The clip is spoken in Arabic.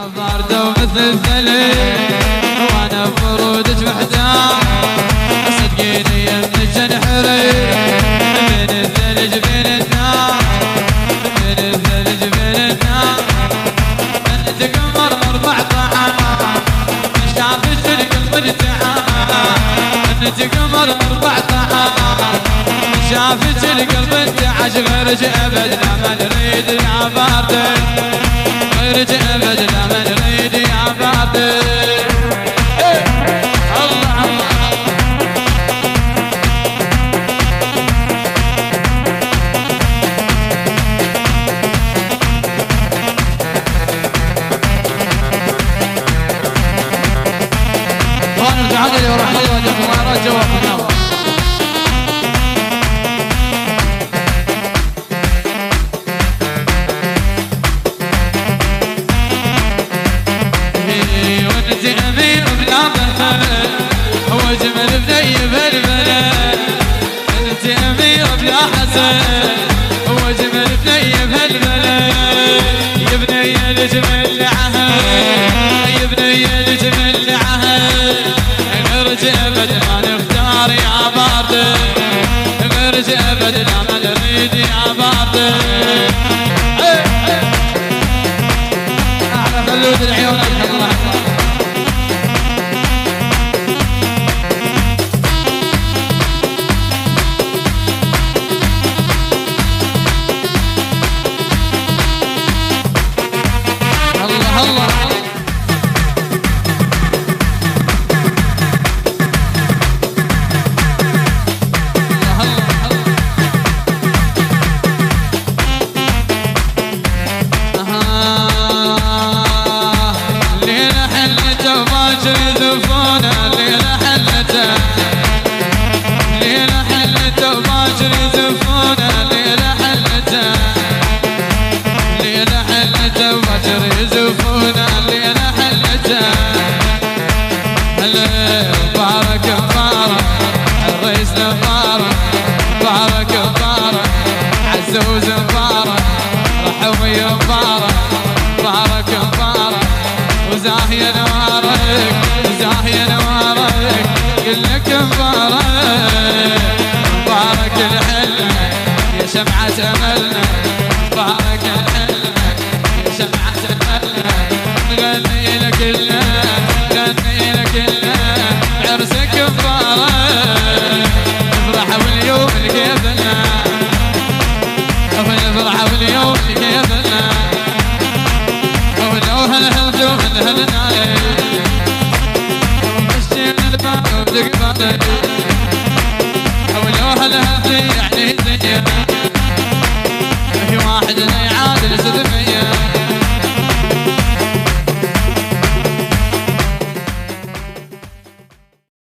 باردة ومثل الثلج وانا بفرودك محتار صدقيني انك انحرق بين الثلج بين النار بين الثلج بين النار انت قمر 14 شافت القلب ارتاح انت قمر 14 شافت القلب انتعش غيرك ابد لا ما نريد يا باردك غيرك ابد لا ما نريد يا باردك الله الله وانا ارجع لي وراح لي وجه الله جواب وجمل بنيب البلد انت امير بلا حسن وجمل بنيب البلد يا بني الجمل العهد يا بني الجمل العهد غيرك ابد ما نختار يا باردك غيرك ابد لا ما نريد يا باردك اعرف خلود العيون الله عزوز مبارك رحوي مبارك مبارك مبارك وزاهي نوارك زاهي نوارك كلك مبارك مبارك الحلم يا شمعة املنا مبارك الحلم يا شمعة املنا نغني لك كلنا نغني لك كلنا عرسك مبارك نفرح واليوم كيفنا نفرح باليوم كيفنا ولو هالهلت ومن هالناي ومشينا الباب وبدقبنا ولو هالهلت